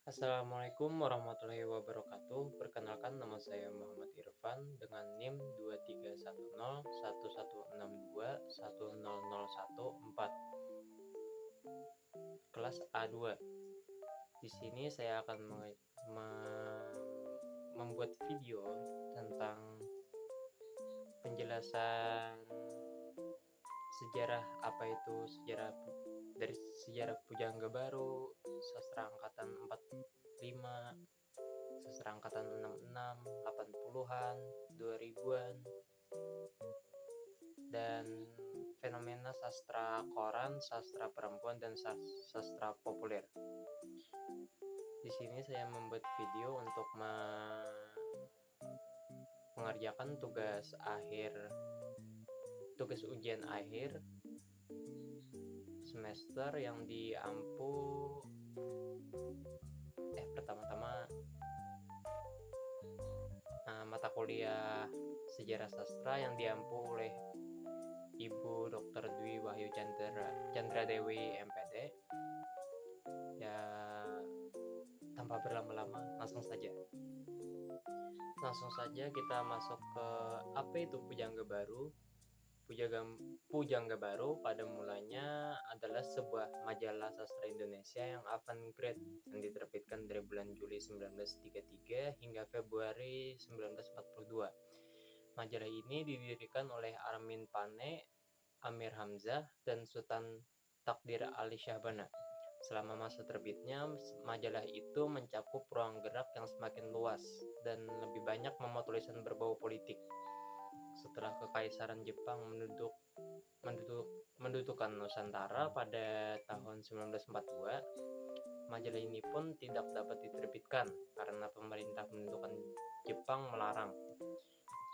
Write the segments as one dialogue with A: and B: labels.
A: Assalamualaikum warahmatullahi wabarakatuh. Perkenalkan nama saya Muhammad Irfan dengan NIM 23101162100014 kelas A2. Di sini saya akan membuat video tentang penjelasan sejarah dari sejarah Pujangga Baru, sastra angkatan 45, sastra angkatan 66, 80-an, 2000-an, dan fenomena sastra koran, sastra perempuan, dan sastra populer. Di sini saya membuat video untuk mengerjakan tugas ujian akhir semester yang pertama-tama mata kuliah sejarah sastra yang diampu oleh Ibu Dr. Dwi Wahyu Chandra Dewi MPD. Ya, tanpa berlama-lama, langsung saja kita masuk ke apa itu Pujangga Baru. Pujangga Baru pada mulanya adalah sebuah majalah sastra Indonesia yang avant-garde yang diterbitkan dari bulan Juli 1933 hingga Februari 1942. Majalah ini didirikan oleh Armin Pane, Amir Hamzah, dan Sultan Takdir Ali Syahbana. Selama masa terbitnya, majalah itu mencakup ruang gerak yang semakin luas dan lebih banyak memuat tulisan berbau politik. Setelah Kekaisaran Jepang mendudukan Nusantara pada tahun 1942, majalah ini pun tidak dapat diterbitkan karena pemerintah mendudukan Jepang melarang.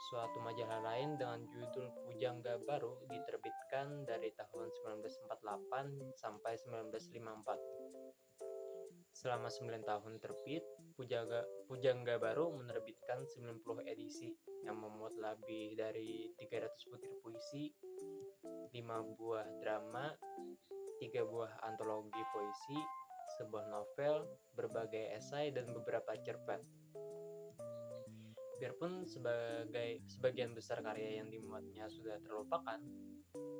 A: Suatu majalah lain dengan judul Pujangga Baru diterbitkan dari tahun 1948 sampai 1954. Selama 9 tahun terbit, Pujangga Baru menerbitkan 90 edisi yang memuat lebih dari 300 butir puisi, 5 buah drama, 3 buah antologi puisi, sebuah novel, berbagai esai, dan beberapa cerpen. Biarpun sebagian besar karya yang dimuatnya sudah terlupakan,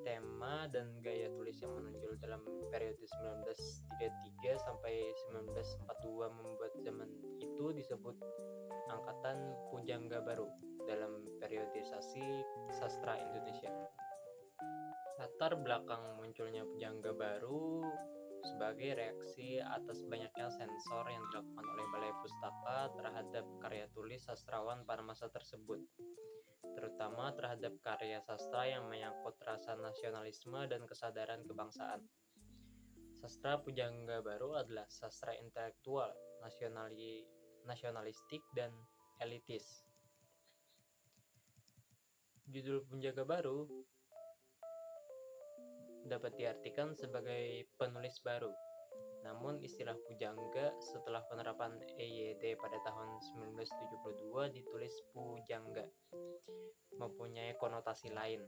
A: tema dan gaya tulis yang menonjol dalam periode 1933 sampai 1942 membuat zaman itu disebut Angkatan Pujangga Baru dalam periodisasi sastra Indonesia. Latar belakang munculnya Pujangga Baru sebagai reaksi atas banyaknya sensor yang dilakukan oleh Balai Pustaka terhadap karya tulis sastrawan pada masa tersebut, terutama terhadap karya sastra yang menyangkut rasa nasionalisme dan kesadaran kebangsaan. Sastra Pujangga Baru adalah sastra intelektual, nasionalistik, dan elitis. Judul Pujangga Baru dapat diartikan sebagai penulis baru. Namun istilah pujangga setelah penerapan EYD pada tahun 1972 ditulis pujangga, mempunyai konotasi lain.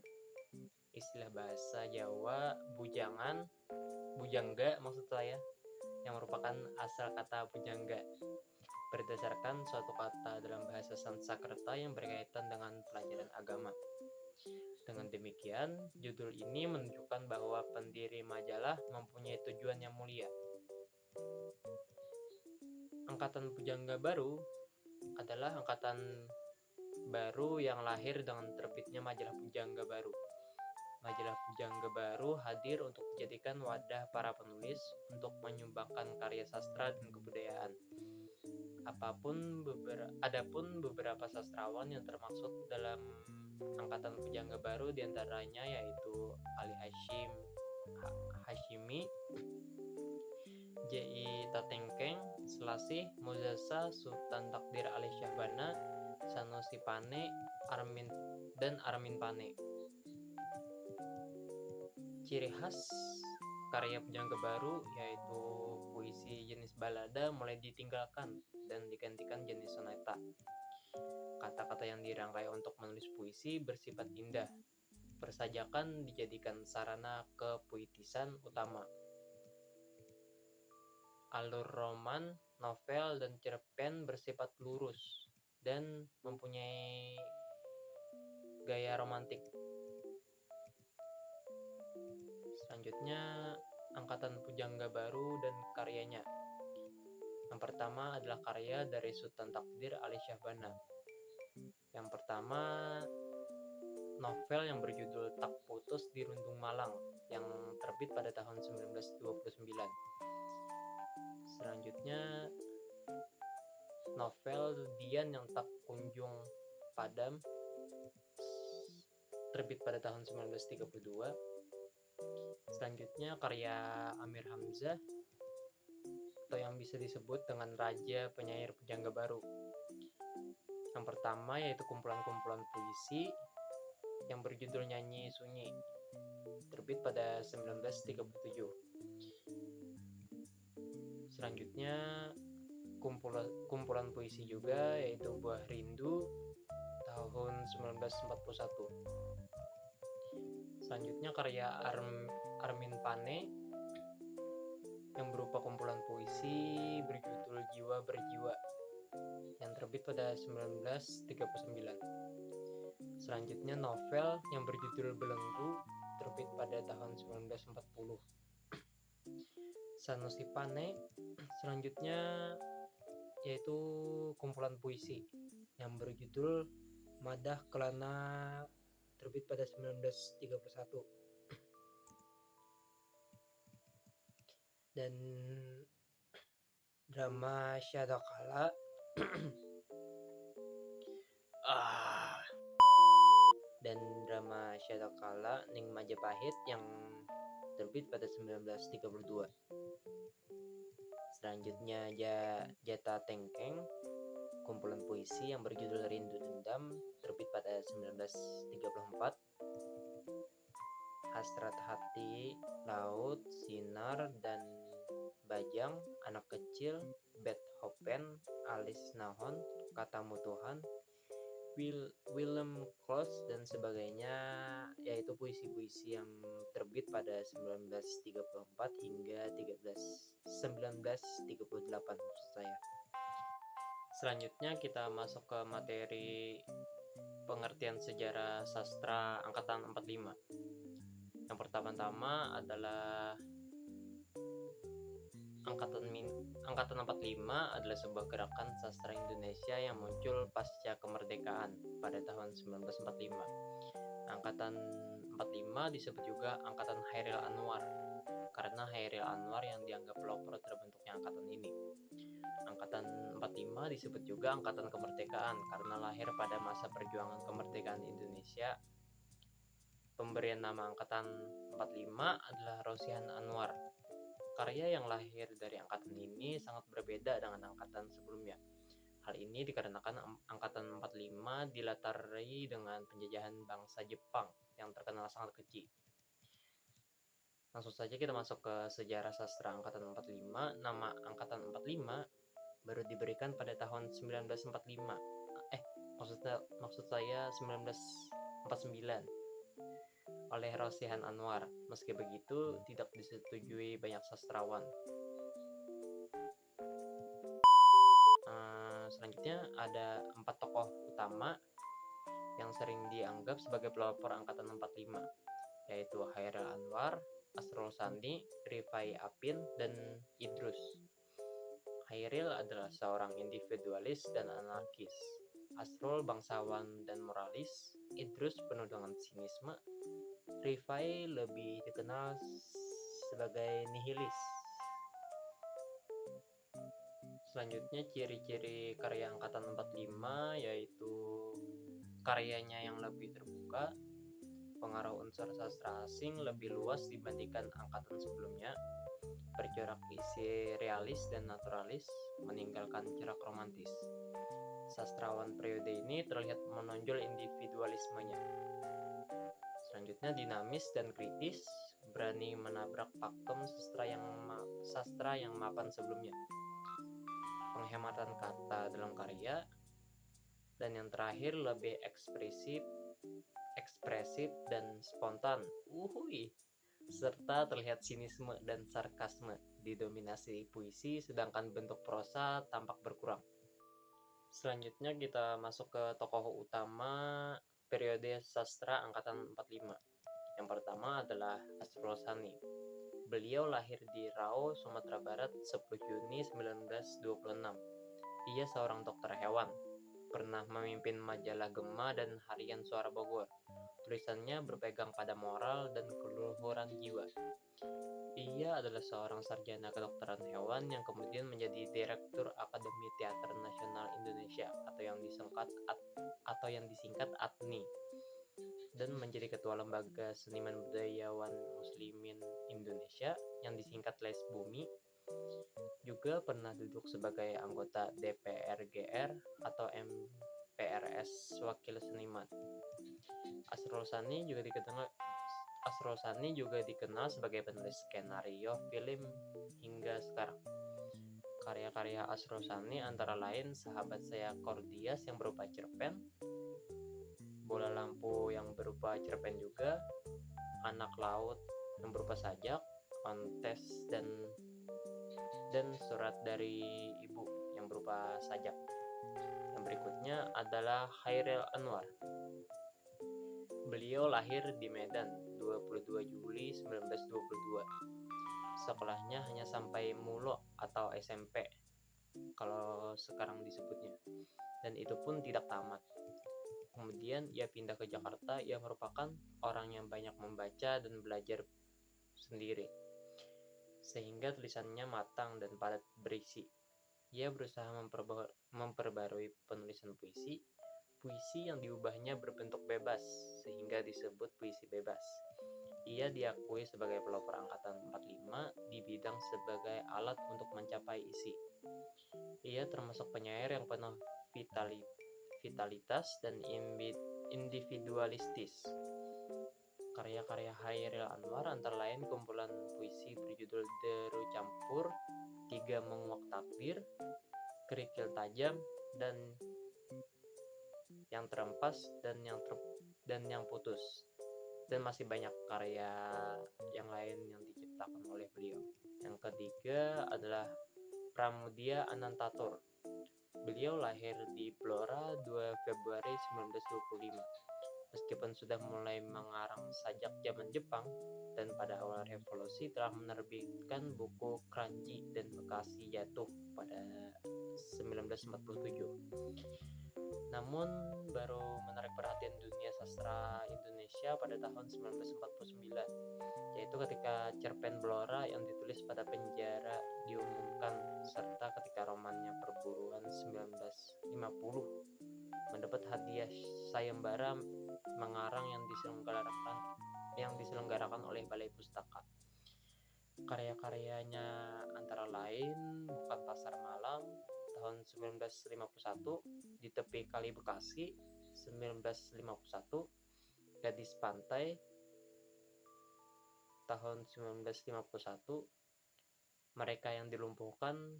A: Istilah bahasa Jawa bujangga maksud saya, yang merupakan asal kata pujangga, berdasarkan suatu kata dalam bahasa Sanskerta yang berkaitan dengan pelajaran agama. Dengan demikian, judul ini menunjukkan bahwa pendiri majalah mempunyai tujuan yang mulia. Angkatan Pujangga Baru adalah angkatan baru yang lahir dengan terbitnya majalah Pujangga Baru. Majalah Pujangga Baru hadir untuk dijadikan wadah para penulis untuk menyumbangkan karya sastra dan kebudayaan. Adapun beberapa sastrawan yang termaksud dalam Angkatan Pujangga Baru diantaranya yaitu Ali Hashimi, J.I. Tatengkeng, Selasih, Muzasa, Sultan Takdir Ali Syahbana, Sanusi Pane, Armin Pane. Ciri khas karya Pujangga Baru yaitu puisi jenis balada mulai ditinggalkan dan digantikan jenis soneta. Kata-kata yang dirangkai untuk menulis puisi bersifat indah. Persajakan dijadikan sarana kepuitisan utama. Alur roman, novel, dan cerpen bersifat lurus dan mempunyai gaya romantik. Selanjutnya, angkatan pujangga baru dan karyanya. Yang pertama adalah karya dari Sultan Takdir Ali Syahbana. Yang pertama, novel yang berjudul Tak Putus di Rundung Malang yang terbit pada tahun 1929. Selanjutnya, novel Dian yang Tak Kunjung Padam terbit pada tahun 1932. Selanjutnya, karya Amir Hamzah atau yang bisa disebut dengan Raja Penyair Pujangga Baru. Yang pertama yaitu kumpulan-kumpulan puisi yang berjudul Nyanyi Sunyi, terbit pada 1937. Selanjutnya kumpulan puisi juga yaitu Buah Rindu tahun 1941. Selanjutnya karya Armin Pane yang berupa kumpulan puisi berjudul Jiwa Berjiwa yang terbit pada 1939. Selanjutnya novel yang berjudul Belenggu terbit pada tahun 1940. Sanusi Pane selanjutnya yaitu kumpulan puisi yang berjudul Madah Kelana terbit pada 1931. Dan drama Syadakala dan drama Syadakala Ning Majapahit yang terbit pada 1932. Selanjutnya Jata Tengkeng, kumpulan puisi yang berjudul Rindu Dendam terbit pada 1934. Hasrat Hati, Laut, Sinar, dan Bajang, Anak Kecil, Beethoven, Alis Nahon, Katamu Tuhan, Willem Kloos, dan sebagainya, yaitu puisi-puisi yang terbit pada 1934 hingga 1938 maksud saya. Selanjutnya kita masuk ke materi pengertian sejarah sastra angkatan 45. Yang pertama-tama adalah Angkatan 45 adalah sebuah gerakan sastra Indonesia yang muncul pasca kemerdekaan pada tahun 1945. Angkatan 45 disebut juga Angkatan Chairil Anwar karena Chairil Anwar yang dianggap pelopor terbentuknya angkatan ini. Angkatan 45 disebut juga Angkatan Kemerdekaan karena lahir pada masa perjuangan kemerdekaan Indonesia. Pemberian nama Angkatan 45 adalah Rosihan Anwar. Karya yang lahir dari angkatan ini sangat berbeda dengan angkatan sebelumnya. Hal ini dikarenakan angkatan 45 dilatari dengan penjajahan bangsa Jepang yang terkenal sangat keji. Langsung saja kita masuk ke sejarah sastra angkatan 45. Nama angkatan 45 baru diberikan pada tahun 1945. Maksud saya 1949 oleh Rosihan Anwar. Meski begitu, tidak disetujui banyak sastrawan. Selanjutnya ada 4 tokoh utama yang sering dianggap sebagai pelopor angkatan 45, yaitu Chairil Anwar, Asrul Sani, Rifai Apin, dan Idrus. Chairil adalah seorang individualis dan anarkis. Asrul bangsawan dan moralis. Idrus penuh dengan sinisme. Rifai lebih dikenal sebagai nihilis. Selanjutnya ciri-ciri karya angkatan 45 yaitu karyanya yang lebih terbuka, pengaruh unsur sastra asing lebih luas dibandingkan angkatan sebelumnya, bercorak isi realis dan naturalis, meninggalkan corak romantis. Sastrawan periode ini terlihat menonjol individualismenya. Selanjutnya dinamis dan kritis, berani menabrak pakem sastra yang mapan sebelumnya. Penghematan kata dalam karya, dan yang terakhir lebih ekspresif dan spontan. Serta terlihat sinisme dan sarkasme didominasi puisi, sedangkan bentuk prosa tampak berkurang. Selanjutnya kita masuk ke tokoh utama periode sastra angkatan 45. Yang pertama adalah Asrul Sani. Beliau lahir di Rau, Sumatera Barat 10 Juni 1926. Ia seorang dokter hewan, pernah memimpin majalah Gema dan harian Suara Bogor. Tulisannya berpegang pada moral dan keluhuran jiwa. Ia adalah seorang sarjana kedokteran hewan yang kemudian menjadi Direktur Akademi Teater Nasional Indonesia atau yang disingkat ATNI, dan menjadi ketua lembaga Seniman Budayawan Muslimin Indonesia yang disingkat Lesbumi. Juga pernah duduk sebagai anggota DPR GR atau MPRS Wakil Seniman. Asrul Sani juga dikenal sebagai penulis skenario film hingga sekarang. Karya-karya Asrul Sani antara lain Sahabat Saya Kordias yang berupa cerpen, Bola Lampu yang berupa cerpen juga, Anak Laut yang berupa sajak, Ontes dan Surat dari Ibu yang berupa sajak. Yang berikutnya adalah Khairil Anwar. Beliau lahir di Medan 22 Juli 1922. Sekolahnya hanya sampai Mulo atau SMP kalau sekarang disebutnya, dan itu pun tidak tamat. Kemudian ia pindah ke Jakarta. Ia merupakan orang yang banyak membaca dan belajar sendiri, sehingga tulisannya matang dan padat berisi. Ia berusaha memperbarui penulisan puisi yang diubahnya berbentuk bebas, sehingga disebut puisi bebas. Ia diakui sebagai pelopor angkatan 45 di bidang sebagai alat untuk mencapai isi. Ia termasuk penyair yang penuh vitalitas dan individualistis. Karya-karya Khairil Anwar antara lain kumpulan puisi berjudul Deru Campur, Tiga Menguak Takbir, Kerikil Tajam, dan Yang Terempas dan Yang Putus, dan masih banyak karya yang lain yang diciptakan oleh beliau. Yang ketiga adalah Pramudia Anantatur. Beliau lahir di Blora 2 Februari 1925. Meskipun sudah mulai mengarang sajak zaman Jepang dan pada awal revolusi telah menerbitkan buku Kranji dan Bekasi Jatuh pada 1947. Namun baru menarik perhatian dunia sastra Indonesia pada tahun 1949, yaitu ketika cerpen Blora yang ditulis pada penjara diumumkan, serta ketika romannya Perburuan 1950 mendapat hadiah sayembara mengarang yang diselenggarakan oleh Balai Pustaka. Karya-karyanya antara lain Bukan Pasar Malam tahun 1951, Di Tepi Kali Bekasi 1951, Gadis Pantai tahun 1951, Mereka yang Dilumpuhkan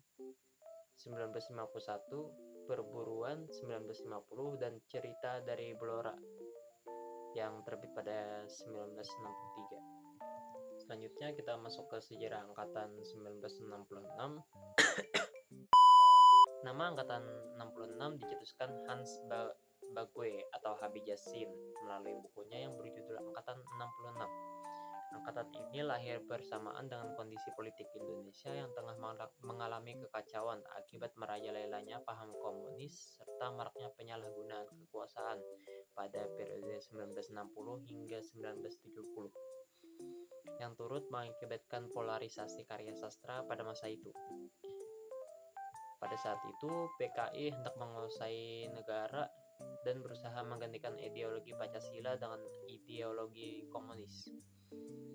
A: 1951, Perburuan 1950, dan Cerita dari Blora yang terbit pada 1963. Selanjutnya kita masuk ke sejarah angkatan 1966. Nama angkatan 66 dicetuskan Hans Bagwe atau Habib Yassin melalui bukunya yang berjudul Angkatan 66. Angkatan ini lahir bersamaan dengan kondisi politik Indonesia yang tengah mengalami kekacauan akibat merajalelanya paham komunis serta maraknya penyalahgunaan kekuasaan pada periode 1960 hingga 1970 yang turut mengakibatkan polarisasi karya sastra pada masa itu. Pada saat itu, PKI hendak menguasai negara dan berusaha menggantikan ideologi Pancasila dengan ideologi komunis.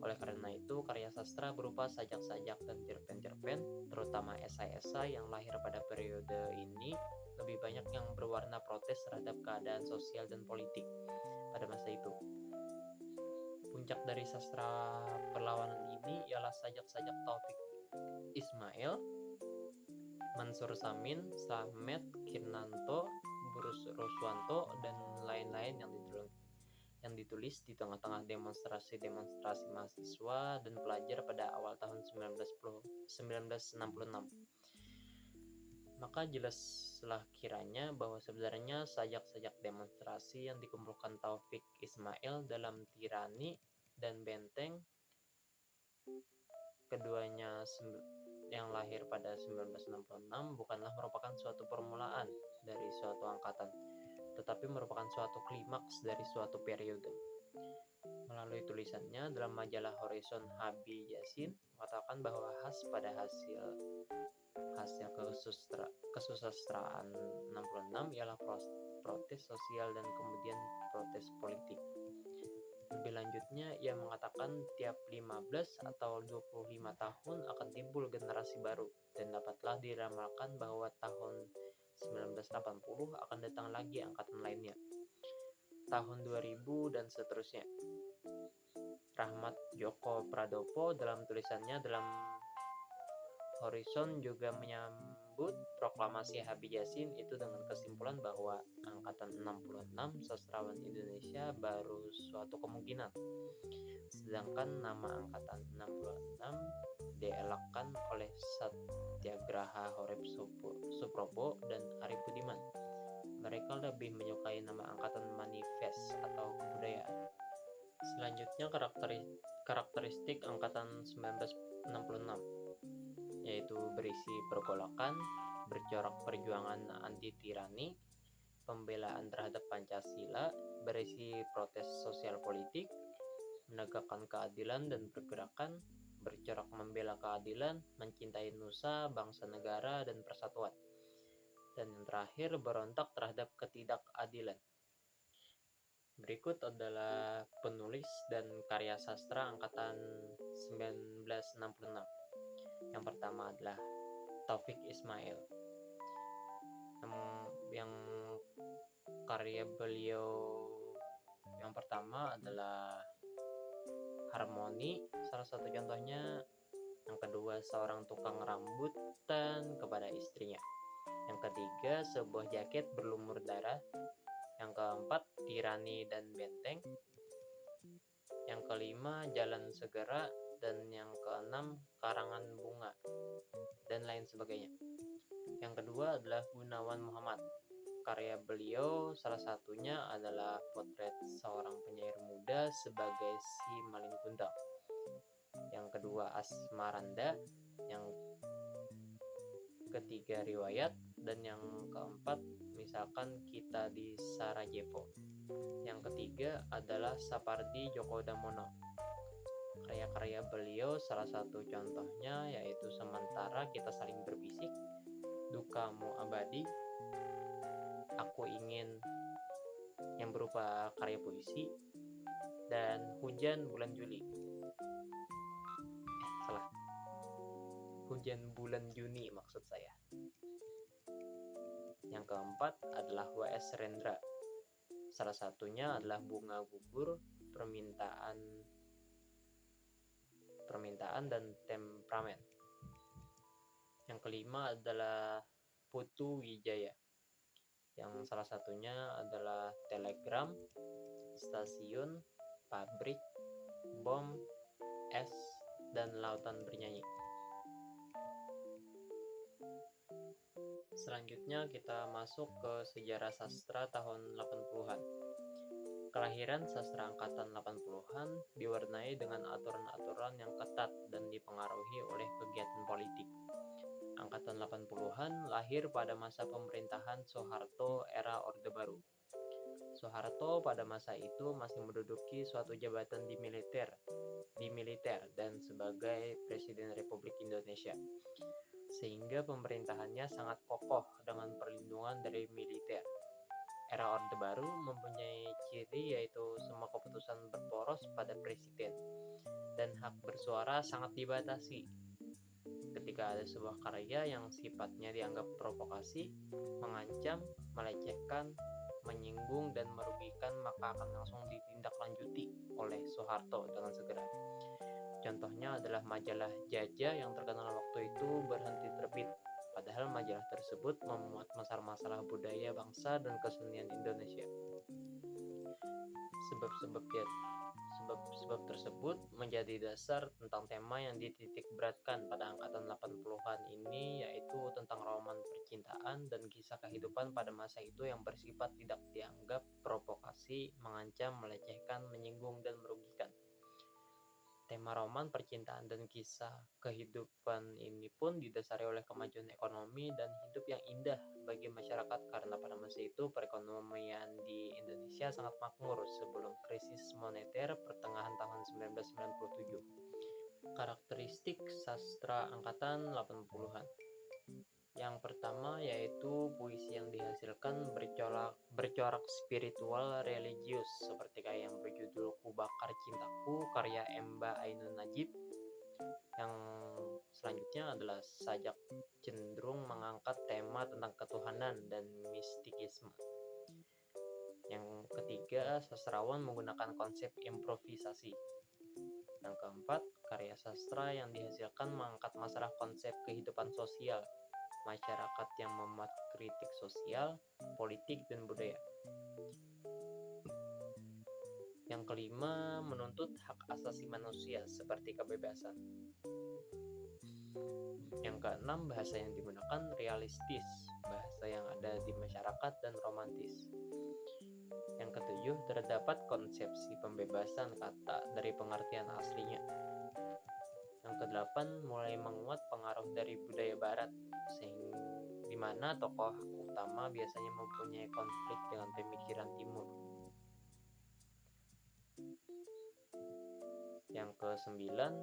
A: Oleh karena itu, karya sastra berupa sajak-sajak dan cerpen-cerpen, terutama esai-esai yang lahir pada periode ini, lebih banyak yang berwarna protes terhadap keadaan sosial dan politik pada masa itu. Puncak dari sastra perlawanan ini ialah sajak-sajak Taufik Ismail, Mansur Samin, Slamet Kirnanto, Burus Roswanto, dan lain-lain yang yang ditulis di tengah-tengah demonstrasi-demonstrasi mahasiswa dan pelajar pada awal tahun 1966. Maka jelaslah kiranya bahwa sebenarnya sajak-sajak demonstrasi yang dikumpulkan Taufik Ismail dalam Tirani dan Benteng, keduanya yang lahir pada 1966, bukanlah merupakan suatu permulaan dari suatu angkatan, tetapi merupakan suatu klimaks dari suatu periode. Melalui tulisannya dalam majalah Horizon, Habib Yassin mengatakan bahwa pada hasil kesusastraan 66 ialah protes sosial dan kemudian protes politik. Lebih lanjutnya, ia mengatakan tiap 15 atau 25 tahun akan timbul generasi baru dan dapatlah diramalkan bahwa tahun 1980 akan datang lagi angkatan lainnya, tahun 2000 dan seterusnya. Rahmat Djoko Pradopo dalam tulisannya dalam Horizon juga menyambut proklamasi Habib Yassin itu dengan kesimpulan bahwa angkatan 66 sastrawan Indonesia baru suatu kemungkinan, sedangkan nama angkatan 66 dielakkan oleh Satyagraha Horeb Suprobo dan Arif Budiman. Mereka lebih menyukai nama angkatan manifest atau kebudayaan. Selanjutnya, karakteristik angkatan 1966 yaitu berisi pergolakan, bercorak perjuangan anti tirani, pembelaan terhadap Pancasila, berisi protes sosial politik, menegakkan keadilan dan pergerakan, bercorak membela keadilan, mencintai nusa, bangsa negara, dan persatuan. Dan yang terakhir, berontak terhadap ketidakadilan. Berikut adalah penulis dan karya sastra angkatan 1966. Yang pertama adalah Taufik Ismail, yang karya beliau yang pertama adalah Harmoni, salah satu contohnya. Yang kedua, Seorang Tukang Rambutan kepada Istrinya. Yang ketiga, Sebuah Jaket Berlumur Darah. Yang keempat, Tirani dan Benteng. Yang kelima, Jalan Segera. Dan yang keenam, Karangan Bunga, dan lain sebagainya. Yang kedua adalah Gunawan Muhammad. Karya beliau salah satunya adalah Potret Seorang Penyair Muda sebagai Si Malin Kundang. Yang kedua, Asmaranda. Yang ketiga, Riwayat. Dan yang keempat, misalkan Kita di Sarajevo. Yang ketiga adalah Sapardi Djoko Damono. Karya-karya beliau salah satu contohnya yaitu Sementara Kita Saling Berbisik, Dukamu Abadi, Aku Ingin, yang berupa karya puisi, dan Hujan Bulan Juli. Hujan Bulan Juni maksud saya. Yang keempat adalah W.S. Rendra. Salah satunya adalah Bunga Gugur, Permintaan dan Temperamen. Yang kelima adalah Putu Wijaya, yang salah satunya adalah Telegram, Stasiun, Pabrik, Bom, Es, dan Lautan Bernyanyi. Selanjutnya kita masuk ke sejarah sastra tahun 80-an. Kelahiran sastra angkatan 80-an diwarnai dengan aturan-aturan yang ketat dan dipengaruhi oleh kegiatan politik. Angkatan 80-an lahir pada masa pemerintahan Soeharto era Orde Baru. Soeharto pada masa itu masih menduduki suatu jabatan di militer dan sebagai Presiden Republik Indonesia, sehingga pemerintahannya sangat kokoh dengan perlindungan dari militer. Era Orde Baru mempunyai ciri yaitu semua keputusan berporos pada presiden dan hak bersuara sangat dibatasi. Ketika ada sebuah karya yang sifatnya dianggap provokasi, mengancam, melecehkan, menyinggung, dan merugikan, maka akan langsung ditindaklanjuti oleh Soeharto dengan segera. Contohnya adalah majalah Jajah yang terkenal waktu itu berhenti terbit, padahal majalah tersebut memuat masalah-masalah budaya bangsa dan kesenian Indonesia. Sebab-sebab tersebut menjadi dasar tentang tema yang dititikberatkan pada angkatan 80-an ini, yaitu tentang roman percintaan dan kisah kehidupan pada masa itu yang bersifat tidak dianggap provokasi, mengancam, melecehkan, menyinggung, dan merugikan. Tema roman percintaan dan kisah kehidupan ini pun didasari oleh kemajuan ekonomi dan hidup yang indah bagi masyarakat, karena pada masa itu perekonomian di Indonesia sangat makmur sebelum krisis moneter pertengahan tahun 1997. Karakteristik sastra angkatan 80-an. Yang pertama yaitu puisi yang dihasilkan bercorak spiritual religius, seperti kayak yang berjudul Ku Bakar Cintaku karya Emba Ainun Najib. Yang selanjutnya adalah sajak cenderung mengangkat tema tentang ketuhanan dan mistikisme. Yang ketiga, sastrawan menggunakan konsep improvisasi. Yang keempat, karya sastra yang dihasilkan mengangkat masalah konsep kehidupan sosial, masyarakat yang memuat kritik sosial, politik, dan budaya. Yang kelima, menuntut hak asasi manusia seperti kebebasan. Yang keenam, bahasa yang digunakan realistis, bahasa yang ada di masyarakat dan romantis. Yang ketujuh, terdapat konsepsi pembebasan kata dari pengertian aslinya. Yang kedelapan, mulai menguat pengaruh dari budaya barat, di mana tokoh utama biasanya mempunyai konflik dengan pemikiran timur. Yang kesembilan,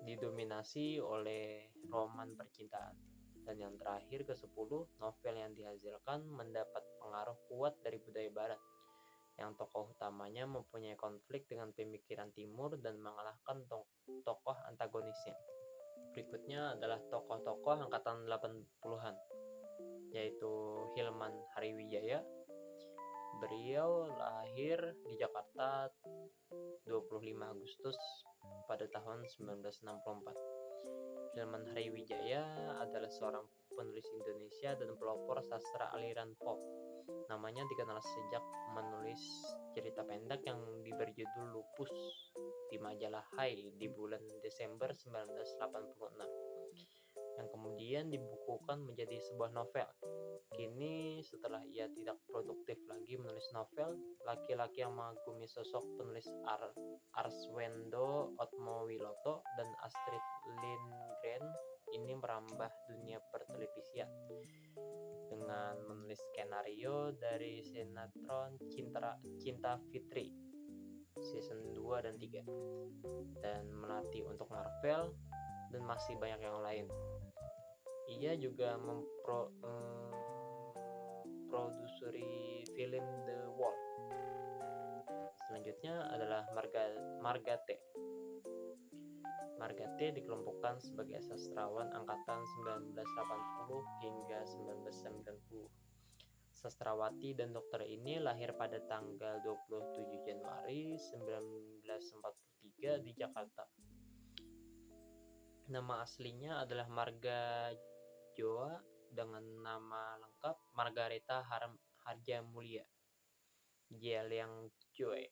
A: didominasi oleh roman percintaan. Dan yang terakhir, ke-10, novel yang dihasilkan mendapat pengaruh kuat dari budaya barat, yang tokoh utamanya mempunyai konflik dengan pemikiran timur dan mengalahkan tokoh antagonisnya. Berikutnya adalah tokoh-tokoh angkatan 80-an, yaitu Hilman Hariwijaya. Beliau lahir di Jakarta 25 Agustus pada tahun 1964. Hilman Hariwijaya adalah seorang penulis Indonesia dan pelopor sastra aliran pop. Namanya dikenal sejak menulis cerita pendek yang diberi judul Lupus di majalah Hai di bulan Desember 1986, yang kemudian dibukukan menjadi sebuah novel. Kini setelah ia tidak produktif lagi menulis novel, laki-laki yang mengagumi sosok penulis Arswendo Atmowiloto dan Astrid Lindgren ini merambah dunia pertelevisian dengan menulis skenario dari sinetron Cinta Fitri season 2 dan 3, dan melatih untuk Marvel dan masih banyak yang lain. Ia juga memproduksi film The Wall. Selanjutnya adalah Margate. Margate dikelompokkan sebagai sastrawan angkatan 1980 hingga 1990. Sastrawati dan dokter ini lahir pada tanggal 27 Januari 1943 di Jakarta. Nama aslinya adalah Marga Joa dengan nama lengkap Margareta Harjamulya Jeliang Joe.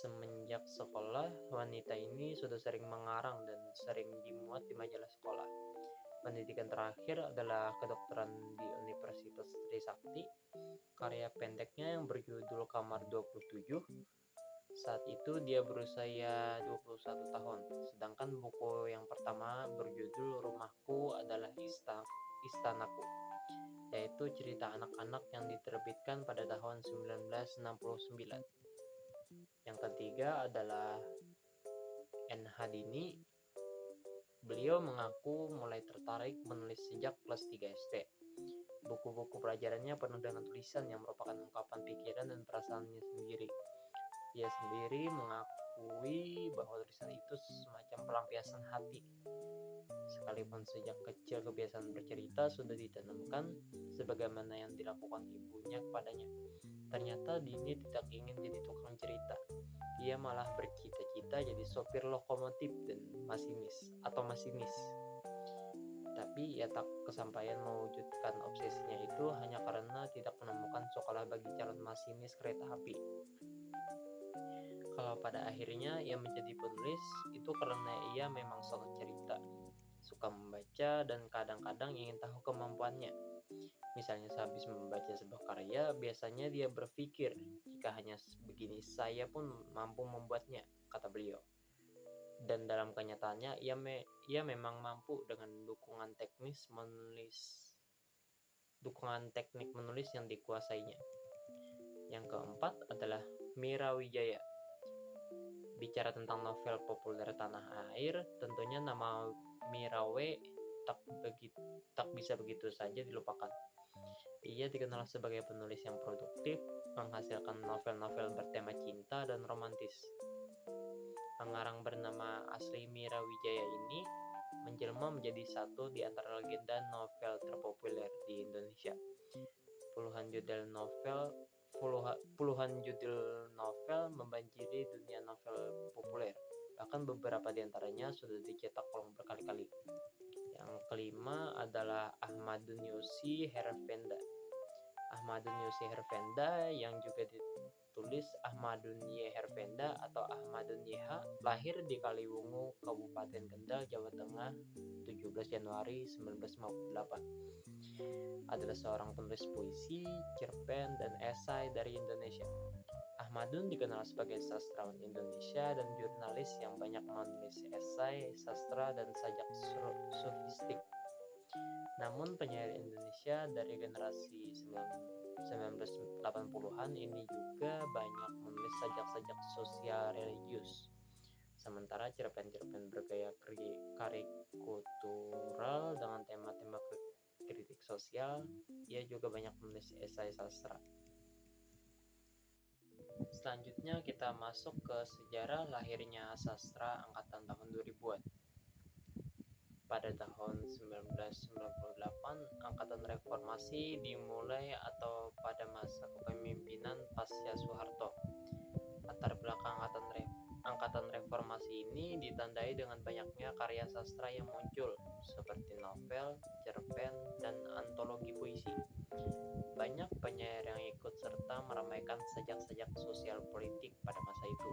A: Semenjak sekolah, wanita ini sudah sering mengarang dan sering dimuat di majalah sekolah. Pendidikan terakhir adalah kedokteran di Universitas Trisakti. Karya pendeknya yang berjudul Kamar 27. Saat itu dia berusia 21 tahun, sedangkan buku yang pertama berjudul Rumahku adalah Istanaku, yaitu cerita anak-anak yang diterbitkan pada tahun 1969. Yang ketiga adalah N.H. Dini. Beliau mengaku mulai tertarik menulis sejak kelas 3 SD. Buku-buku pelajarannya penuh dengan tulisan yang merupakan ungkapan pikiran dan perasaannya sendiri. Ia sendiri mengakui bahwa tulisan itu semacam pelampiasan hati. Sekalipun sejak kecil kebiasaan bercerita sudah ditanamkan sebagaimana yang dilakukan ibunya kepadanya. Ternyata Dini tidak ingin jadi tukang cerita. Ia malah bercita-cita jadi sopir lokomotif dan masinis. Tapi ia tak kesampaian mewujudkan obsesinya itu hanya karena tidak menemukan mendirikan sekolah bagi calon masinis kereta api. Kalau pada akhirnya ia menjadi penulis, itu karena ia memang suka cerita, suka membaca, dan kadang-kadang ingin tahu kemampuannya. Misalnya sehabis membaca sebuah karya, biasanya dia berpikir, jika hanya begini saya pun mampu membuatnya, kata beliau. Dan dalam kenyataannya, ia memang mampu dengan dukungan teknik menulis yang dikuasainya. Yang keempat adalah Mira Wijaya. Bicara tentang novel populer tanah air, tentunya nama Mirawe tak bisa begitu saja dilupakan. Ia dikenal sebagai penulis yang produktif, menghasilkan novel-novel bertema cinta dan romantis. Pengarang bernama asli Mira Wijaya ini menjelma menjadi satu di antara legenda novel terpopuler di Indonesia. Puluhan judul novel membanjiri dunia novel populer. Bahkan beberapa di antaranya sudah dicetak ulang berkali-kali. Yang kelima adalah Ahmadun Yosi Hervenda. Ahmadun Yosi Hervenda yang juga ditulis Ahmadun Y Hervenda atau Ahmadun YH, lahir di Kaliwungu, Kabupaten Kendal, Jawa Tengah, 17 Januari 1958. Adalah seorang penulis puisi, cerpen, dan esai dari Indonesia. Ahmadun dikenal sebagai sastrawan Indonesia dan jurnalis yang banyak menulis esai, sastra, dan sajak sofistik. Namun penyair Indonesia dari generasi 1980-an ini juga banyak menulis sajak-sajak sosial religius. Sementara cerpen-cerpen bergaya karikutural dengan tema-tema kritik sosial, ia juga banyak menulis esai sastra. Selanjutnya kita masuk ke sejarah lahirnya sastra angkatan tahun 2000-an. Pada tahun 1998, Angkatan Reformasi dimulai atau pada masa kepemimpinan pasca Soeharto. Latar belakang Angkatan Reformasi ini ditandai dengan banyaknya karya sastra yang muncul, seperti novel, cerpen, dan antologi puisi. Banyak penyair yang ikut serta meramaikan sajak-sajak sosial politik pada masa itu.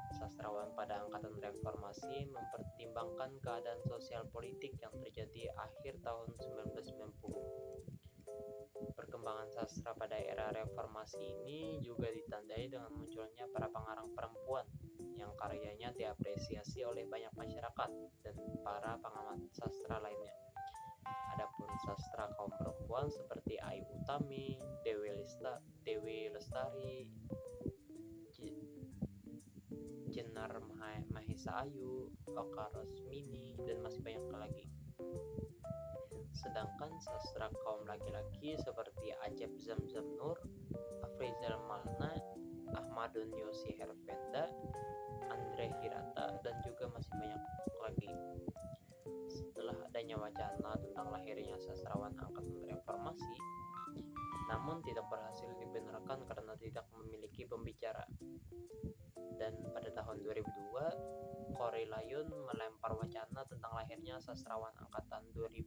A: Sastrawan pada Angkatan Reformasi mempertimbangkan keadaan sosial politik yang terjadi akhir tahun 1990. Perkembangan sastra pada era reformasi ini juga ditandai dengan munculnya para pengarang perempuan yang karyanya diapresiasi oleh banyak masyarakat dan para pengamat sastra lainnya. Adapun sastra kaum perempuan seperti Ayu Utami, Dewi Lestari, Jenar Mahesa Ayu, Oka Rosmini, dan masih banyak lagi. Sedangkan sastra kaum laki-laki seperti Ajep Zamzam Nur, Afrizal Malna, Ahmadun Yosi Hervenda, Andre Hirata, dan juga masih banyak lagi. Setelah adanya wacana tentang lahirnya sastrawan angkatan reformasi, namun tidak berhasil dibenarkan karena tidak memiliki pembicara. Dan pada tahun 2002, Korey Layun melempar wacana tentang lahirnya sastrawan angkatan 2000.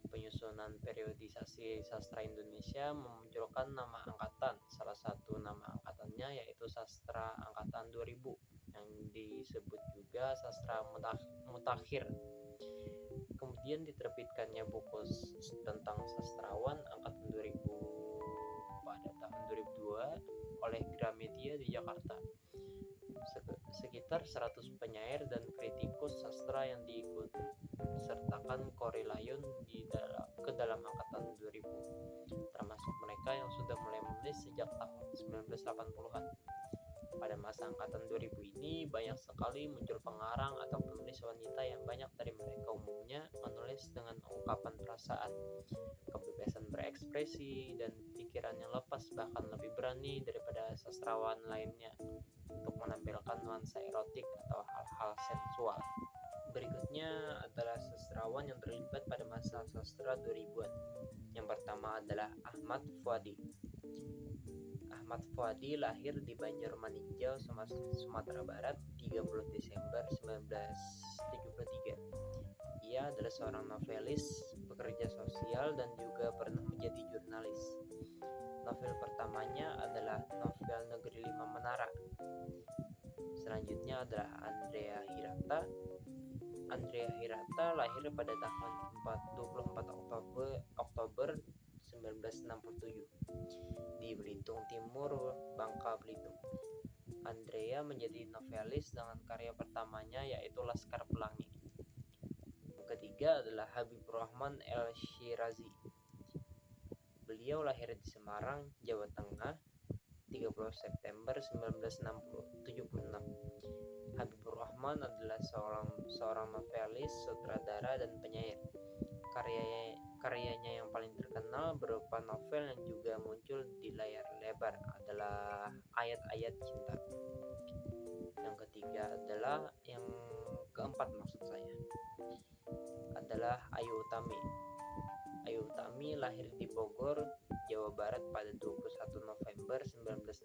A: Penyusunan periodisasi sastra Indonesia memunculkan nama angkatan. Salah satu nama angkatannya yaitu Sastra Angkatan 2000 yang disebut juga Sastra Mutakhir. Kemudian diterbitkannya buku tentang sastrawan angkatan 2000 pada tahun 2002 oleh Gramedia di Jakarta. Sekitar 100 penyair dan kritikus sastra yang diikut sertakan Korey Layun ke dalam angkatan 2000, termasuk mereka yang sudah mulai menulis sejak tahun 1980-an. Pada masa angkatan 2000 ini banyak sekali muncul pengarang atau penulis wanita yang banyak dari mereka umumnya menulis dengan ungkapan perasaan, kebebasan berekspresi, dan pikiran yang lepas, bahkan lebih berani daripada sastrawan lainnya untuk menampilkan nuansa erotik atau hal-hal sensual. Berikutnya adalah sastrawan yang terlibat pada masa sastra 2000-an. Yang pertama adalah Ahmad Fuadi. Ahmad Fuadi lahir di Banjar Maninjau, Sumatera Barat, 30 Desember 1973. Ia adalah seorang novelis, pekerja sosial, dan juga pernah menjadi jurnalis. Novel pertamanya adalah novel Negeri Lima Menara. Selanjutnya adalah Andrea Hirata. Andrea Hirata lahir pada tanggal 24 Oktober 1967 di Belitung Timur, Bangka Belitung. Andrea menjadi novelis dengan karya pertamanya yaitu Laskar Pelangi. Yang ketiga adalah Habibur Rahman El-Shirazi. Beliau lahir di Semarang, Jawa Tengah, 30 September 1976. Habibur Rahman adalah seorang novelis, sutradara, dan penyair. Karyanya yang paling terkenal berupa novel yang juga muncul di layar lebar adalah Ayat-Ayat Cinta. Yang ketiga adalah yang keempat maksud saya adalah Ayu Utami. Ayu Utami lahir di Bogor, Jawa Barat pada 21 November 1966.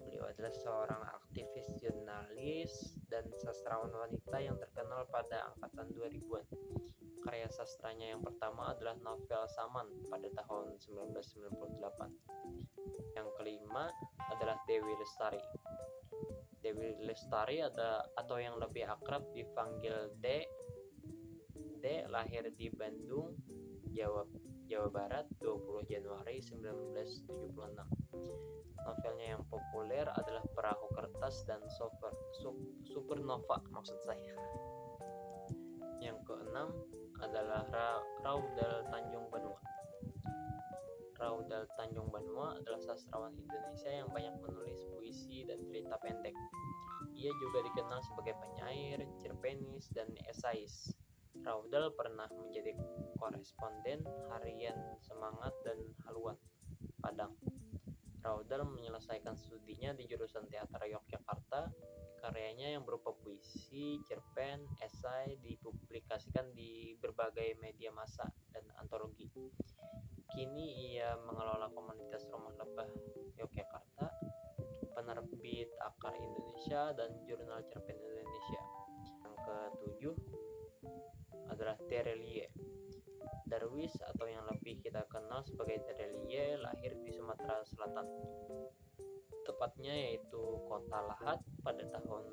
A: Beliau adalah seorang aktivis jurnalis dan sastrawan wanita yang terkenal pada angkatan 2000-an. Karya sastranya yang pertama adalah novel Saman pada tahun 1998. Yang kelima adalah Dewi Lestari. Dewi Lestari atau yang lebih akrab dipanggil D lahir di Bandung, Jawa Barat 20 Januari 1976. Novelnya yang populer adalah Perahu Kertas dan Supernova maksud saya. Yang keenam adalah Raudal Tanjung Banua. Raudal Tanjung Banua adalah sastrawan Indonesia yang banyak menulis puisi dan cerita pendek. Ia juga dikenal sebagai penyair, cerpenis, dan esais. Raudal pernah menjadi koresponden harian Semangat dan Haluan, Padang. Raudal menyelesaikan studinya di jurusan Teater Yogyakarta. Karyanya yang berupa puisi, cerpen, esai dipublikasikan di berbagai media massa dan antologi. Kini ia mengelola komunitas Rumah Lebah Yogyakarta, penerbit Akar Indonesia, dan Jurnal Cerpen Indonesia. Yang ketujuh adalah Terelie. Darwis atau yang lebih kita kenal sebagai Terelie lahir di Sumatera Selatan, tepatnya yaitu Kota Lahat pada tanggal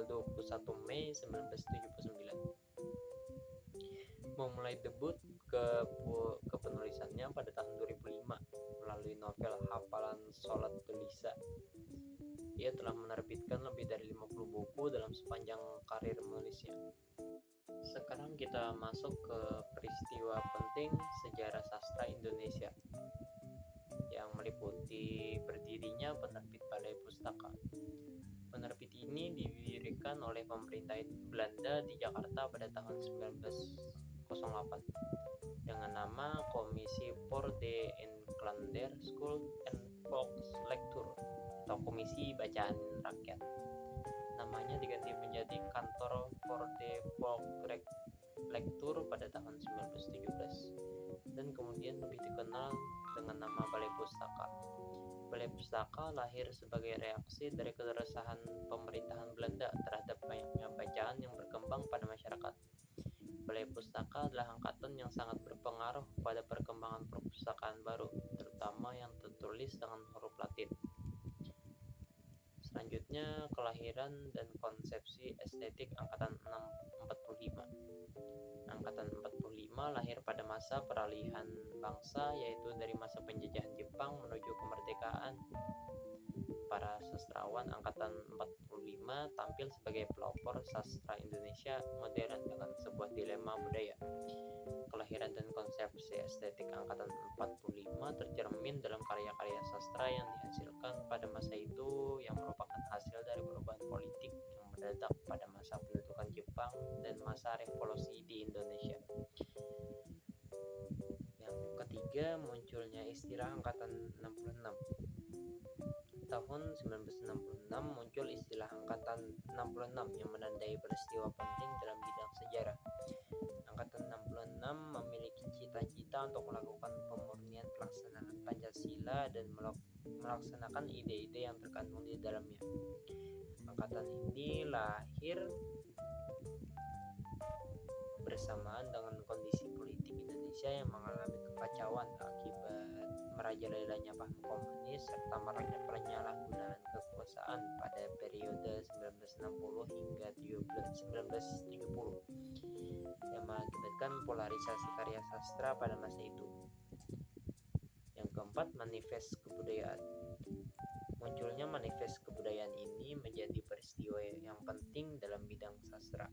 A: 21 Mei 1979. Memulai debut ke penulisannya pada tahun 2005 melalui novel Hafalan Sholat Gelisah. Ia telah menerbitkan lebih dari 50 buku dalam sepanjang karir menulisnya. Sekarang kita masuk ke peristiwa penting sejarah sastra Indonesia yang meliputi berdirinya Penerbit Balai Pustaka. Penerbit ini didirikan oleh pemerintah Belanda di Jakarta pada tahun 1908 dengan nama Komisi voor de Inlander School and Volkslectuur atau Komisi Bacaan Rakyat. Namanya diganti menjadi Kantor voor de Volkslectuur pada tahun 1917 dan kemudian lebih dikenal dengan nama Balai Pustaka. Balai Pustaka lahir sebagai reaksi dari keresahan pemerintahan Belanda terhadap banyaknya bacaan yang berkembang pada masyarakat. Balai Pustaka adalah angkatan yang sangat berpengaruh pada perkembangan perpustakaan baru, terutama yang tertulis dengan huruf Latin. Selanjutnya, kelahiran dan konsepsi estetik Angkatan 45. Angkatan 45 lahir pada masa peralihan bangsa, yaitu dari masa penjajahan Jepang menuju kemerdekaan. Para sastrawan Angkatan 45 tampil sebagai pelopor sastra Indonesia modern dengan sebuah dilema budaya. Kelahiran dan konsepsi estetik Angkatan 45 tercermin dalam karya-karya sastra yang dihasilkan pada masa itu yang merupakan hasil dari perubahan politik yang mendadak pada masa pendudukan Jepang dan masa revolusi di Indonesia. Yang ketiga, munculnya istilah Angkatan 66. Tahun 1966 muncul istilah Angkatan 66 yang menandai peristiwa penting dalam bidang sejarah. Angkatan 66 memiliki cita-cita untuk melakukan pemurnian pelaksanaan Pancasila dan melaksanakan ide-ide yang terkandung di dalamnya. Angkatan ini lahir bersamaan dengan kondisi politik Indonesia yang mengalami kekacauan akibat merajalelanya paham komunis serta maraknya penyalahgunaan kekuasaan pada periode 1960 hingga 1930 yang mengakibatkan polarisasi karya sastra pada masa itu. Yang keempat, manifest kebudayaan. Munculnya manifest kebudayaan ini menjadi peristiwa yang penting dalam bidang sastra.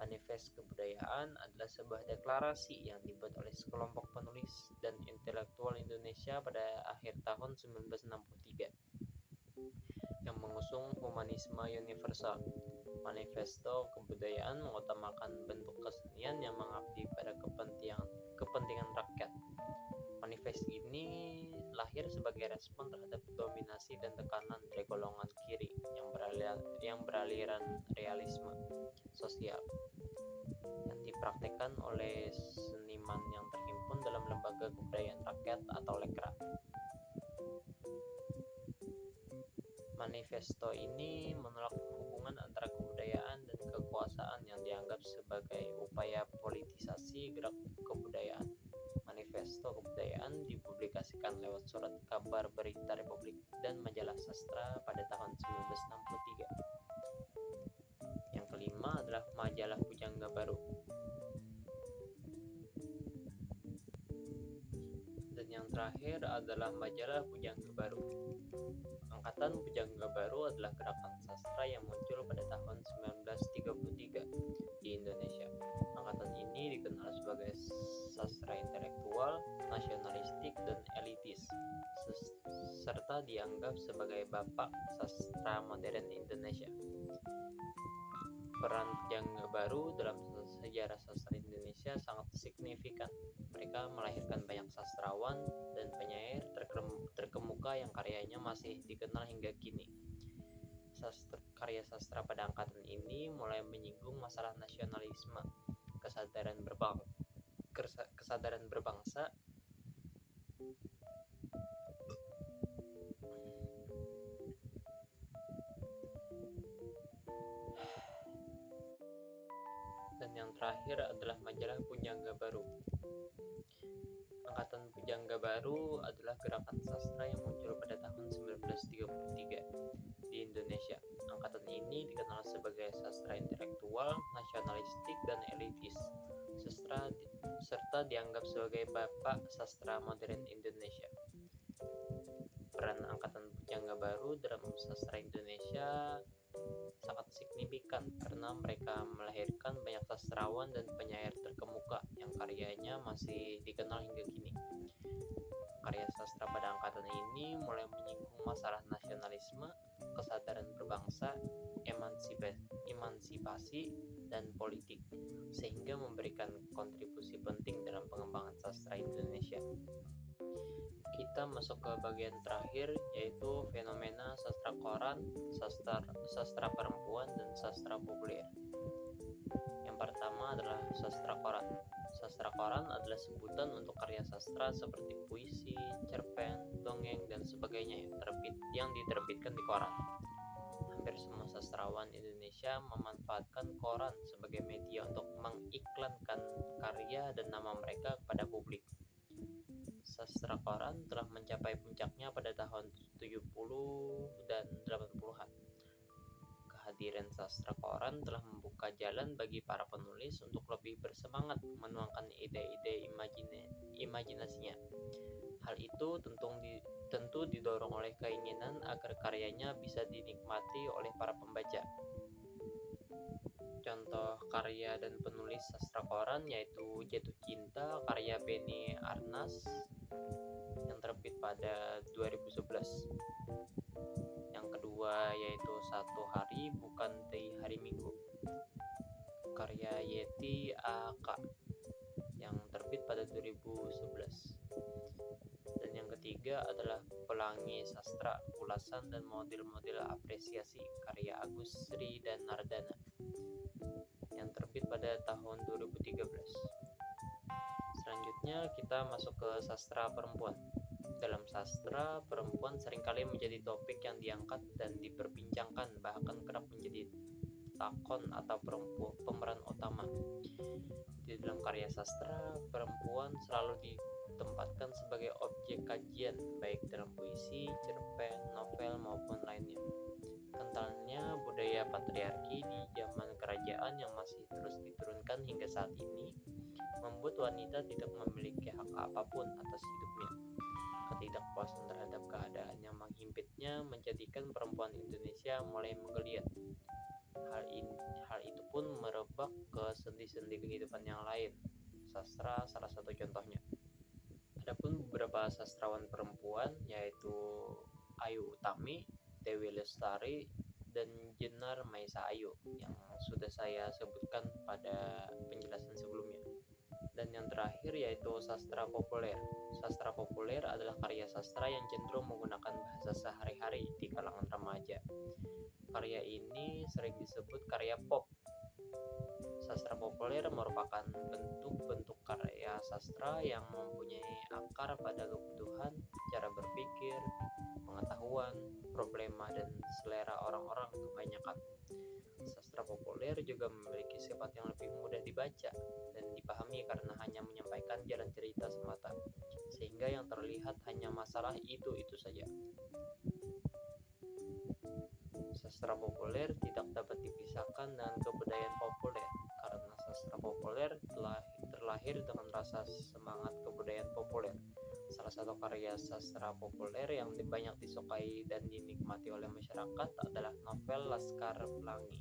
A: Manifest kebudayaan adalah sebuah deklarasi yang dibuat oleh sekelompok penulis dan intelektual Indonesia pada akhir tahun 1963 yang mengusung humanisme universal. Manifesto kebudayaan mengutamakan bentuk kesenian yang mengabdi pada kepentingan rakyat. Manifest ini lahir sebagai respon terhadap dominasi dan tekanan dari golongan kiri yang beraliran realisme sosial yang dipraktikkan oleh seniman yang terhimpun dalam Lembaga Kebudayaan Rakyat atau Lekra. Manifesto ini menolak hubungan antara kebudayaan dan kekuasaan yang dianggap sebagai upaya politisasi gerak kebudayaan. Manifesto kebudayaan dipublikasikan lewat surat kabar berita Republik dan majalah sastra pada tahun 1963. Yang kelima adalah majalah Pujangga Baru. Dan yang terakhir adalah majalah Pujangga Baru. Angkatan Pujangga Baru adalah gerakan sastra yang muncul pada tahun 1933 di Indonesia. Angkatan ini dikenal sebagai sastra intelektual, nasionalistik, dan elitis, serta dianggap sebagai bapak sastra modern Indonesia. Peran Pujangga Baru dalam sejarah sastra Indonesia sangat signifikan. Mereka melahirkan banyak sastrawan dan penyair terkemuka yang karyanya masih dikenal hingga kini. Karya sastra pada angkatan ini mulai menyinggung masalah nasionalisme, kesadaran berbangsa, dan yang terakhir adalah majalah Pujangga Baru. Angkatan Pujangga Baru adalah gerakan sastra yang muncul pada tahun 1933 di Indonesia. Angkatan ini dikenal sebagai sastra intelektual, nasionalistik, dan elitis, serta dianggap sebagai bapak sastra modern Indonesia. Peran Angkatan Pujangga Baru dalam sastra Indonesia sangat signifikan karena mereka melahirkan banyak sastrawan dan penyair terkemuka yang karyanya masih dikenal hingga kini. Karya sastra pada angkatan ini mulai menyinggung masalah nasionalisme, kesadaran berbangsa, emansipasi, dan politik, sehingga memberikan kontribusi penting dalam pengembangan sastra Indonesia. Kita masuk ke bagian terakhir, yaitu fenomena sastra koran, sastra perempuan, dan sastra populer. Yang pertama adalah sastra koran. Sastra koran adalah sebutan untuk karya sastra seperti puisi, cerpen, dongeng, dan sebagainya yang diterbitkan di koran. Hampir semua sastrawan Indonesia memanfaatkan koran sebagai media untuk mengiklankan karya dan nama mereka kepada publik. Sastra koran telah mencapai puncaknya pada tahun 70 dan 80-an. Kehadiran sastra koran telah membuka jalan bagi para penulis untuk lebih bersemangat menuangkan ide-ide imajinasinya. Hal itu tentu didorong oleh keinginan agar karyanya bisa dinikmati oleh para pembaca. Contoh karya dan penulis sastra koran yaitu Jatuh Cinta karya Benny Arnas yang terbit pada 2011. Yang kedua yaitu Satu Hari Bukan di Hari Minggu karya Yeti A.K. yang terbit pada 2011. Dan yang ketiga adalah Pelangi Sastra, Ulasan dan Model-model Apresiasi karya Agus Sri dan Nardana yang terbit pada tahun 2013. Selanjutnya kita masuk ke sastra perempuan. Dalam sastra, perempuan seringkali menjadi topik yang diangkat dan diperbincangkan, bahkan kerap menjadi protakon atau pemeran utama. Di dalam karya sastra, perempuan selalu ditempatkan sebagai objek kajian, baik dalam puisi, cerpen, novel, maupun lainnya. Kentalnya budaya patriarki di zaman kerajaan yang masih terus diturunkan hingga saat ini membuat wanita tidak memiliki hak apapun atas hidupnya. Ketidakpuasan terhadap keadaan yang menghimpitnya menjadikan perempuan Indonesia mulai menggeliat. Hal itu pun merebak ke sendi-sendi kehidupan yang lain. Sastra salah satu contohnya. Adapun beberapa sastrawan perempuan yaitu Ayu Utami, Dewi Lestari, dan Jenar Maisa Ayu yang sudah saya sebutkan pada penjelasan sebelumnya. Dan yang terakhir yaitu sastra populer. Sastra populer adalah karya sastra yang cenderung menggunakan bahasa sehari-hari di kalangan remaja. Karya ini sering disebut karya pop. Sastra populer merupakan bentuk-bentuk karya sastra yang mempunyai akar pada kebutuhan, cara berpikir, pengetahuan, problema, dan selera orang-orang kebanyakan. Sastra populer juga memiliki sifat yang lebih mudah dibaca dan dipahami karena hanya menyampaikan jalan cerita semata, sehingga yang terlihat hanya masalah itu saja. Sastra populer tidak dapat dipisahkan dengan kebudayaan populer, karena sastra populer terlahir dengan rasa semangat kebudayaan populer. Salah satu karya sastra populer yang banyak disukai dan dinikmati oleh masyarakat adalah novel Laskar Pelangi.